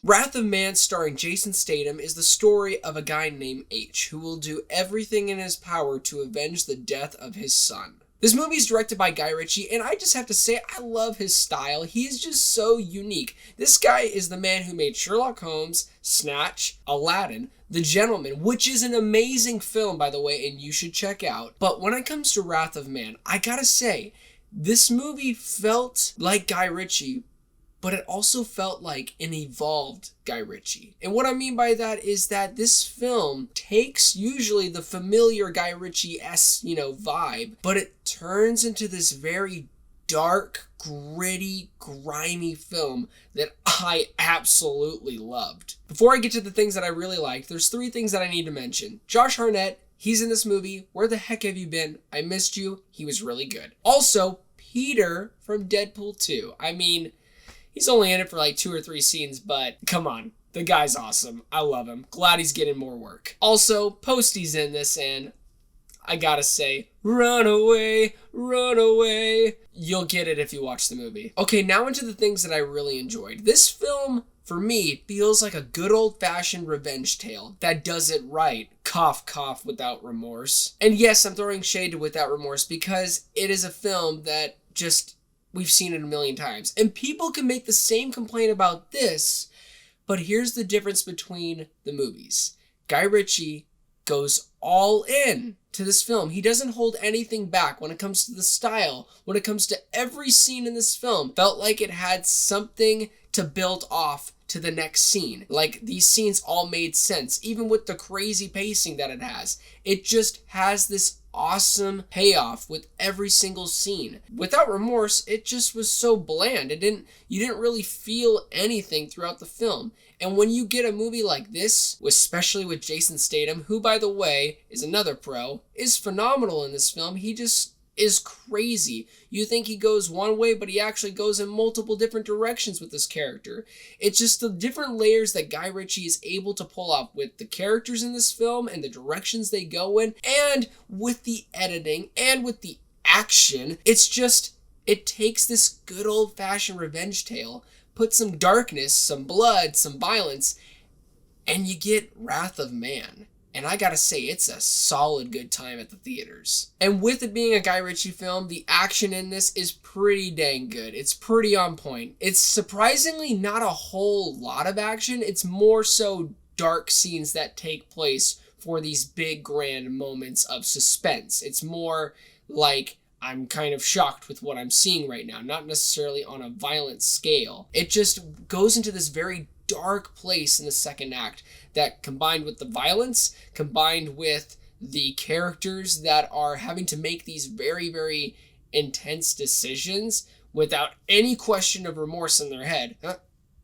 Wrath of Man, starring Jason Statham, is the story of a guy named H who will do everything in his power to avenge the death of his son. This movie is directed by Guy Ritchie, and I just have to say, I love his style. He is just so unique. This guy is the man who made Sherlock Holmes, Snatch, Aladdin, The Gentleman, which is an amazing film, by the way, and you should check out. But when it comes to Wrath of Man, I gotta say, this movie felt like Guy Ritchie, but it also felt like an evolved Guy Ritchie. And what I mean by that is that this film takes usually the familiar Guy Ritchie-esque, vibe, but it turns into this very dark, gritty, grimy film that I absolutely loved. Before I get to the things that I really liked, there's 3 things that I need to mention. Josh Hartnett, he's in this movie. Where the heck have you been? I missed you. He was really good. Also, Peter from Deadpool 2. I mean, he's only in it for like 2 or 3 scenes, but come on. The guy's awesome. I love him. Glad he's getting more work. Also, Posty's in this, and I gotta say, run away, run away. You'll get it if you watch the movie. Okay, now into the things that I really enjoyed. This film, for me, feels like a good old-fashioned revenge tale that does it right. Cough, cough, without remorse. And yes, I'm throwing shade to Without Remorse because it is a film that just, we've seen it a million times. And people can make the same complaint about this, but here's the difference between the movies. Guy Ritchie goes all in to this film. He doesn't hold anything back when it comes to the style, when it comes to every scene in this film. Felt like it had something to build off to the next scene. Like, these scenes all made sense, even with the crazy pacing that it has. It just has this awesome payoff with every single scene. Without Remorse, it just was so bland. You didn't really feel anything throughout the film. And when you get a movie like this, especially with Jason Statham, who, by the way, is another pro, is phenomenal in this film. He just is crazy. You think he goes one way, but he actually goes in multiple different directions with this character. It's just the different layers that Guy Ritchie is able to pull off with the characters in this film and the directions they go in, and with the editing and with the action. It's just, it takes this good old-fashioned revenge tale, puts some darkness, some blood, some violence, and you get Wrath of Man. And I gotta say, it's a solid good time at the theaters. And with it being a Guy Ritchie film, the action in this is pretty dang good. It's pretty on point. It's surprisingly not a whole lot of action. It's more so dark scenes that take place for these big grand moments of suspense. It's more like, I'm kind of shocked with what I'm seeing right now, not necessarily on a violent scale. It just goes into this very dark place in the second act that, combined with the violence, combined with the characters that are having to make these very, very intense decisions without any question of remorse in their head.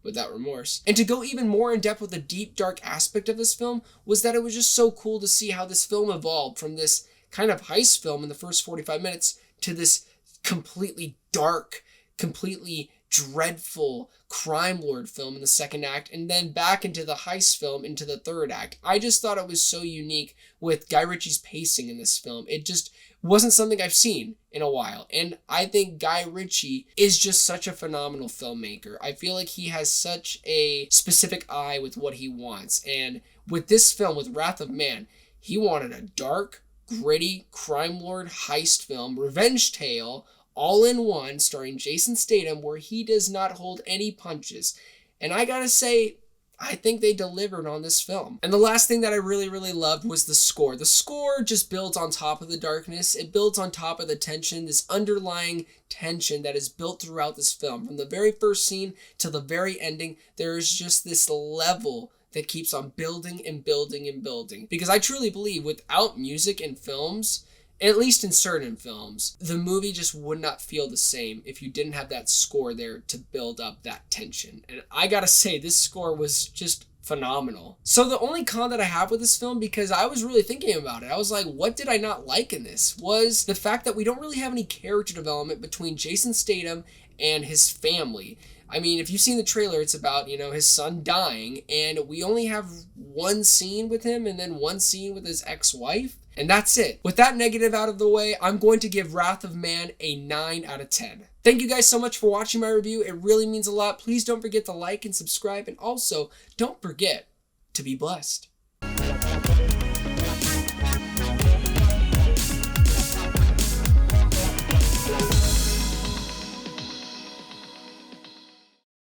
Without Remorse. And to go even more in depth with the deep, dark aspect of this film was that it was just so cool to see how this film evolved from this kind of heist film in the first 45 minutes to this completely dark, completely dreadful crime lord film in the second act, and then back into the heist film into the third act. I just thought it was so unique with Guy Ritchie's pacing in this film. It just wasn't something I've seen in a while, and I think Guy Ritchie is just such a phenomenal filmmaker. I feel like he has such a specific eye with what he wants, and with this film, with Wrath of Man, he wanted a dark, gritty crime lord heist film, revenge tale, all in one, starring Jason Statham, where he does not hold any punches. And I gotta say, I think they delivered on this film. And the last thing that I really, really loved was the score. The score just builds on top of the darkness. It builds on top of the tension, this underlying tension that is built throughout this film. From the very first scene to the very ending, there is just this level that keeps on building and building and building. Because I truly believe without music in films, at least in certain films, the movie just would not feel the same if you didn't have that score there to build up that tension. And I gotta say, this score was just phenomenal. So the only con that I have with this film, because I was really thinking about it, I was like, what did I not like in this? Was the fact that we don't really have any character development between Jason Statham and his family. I mean, if you've seen the trailer, it's about, his son dying, and we only have one scene with him and then one scene with his ex-wife. And that's it. With that negative out of the way, I'm going to give Wrath of Man a 9 out of 10. Thank you guys so much for watching my review. It really means a lot. Please don't forget to like and subscribe, and also don't forget to be blessed.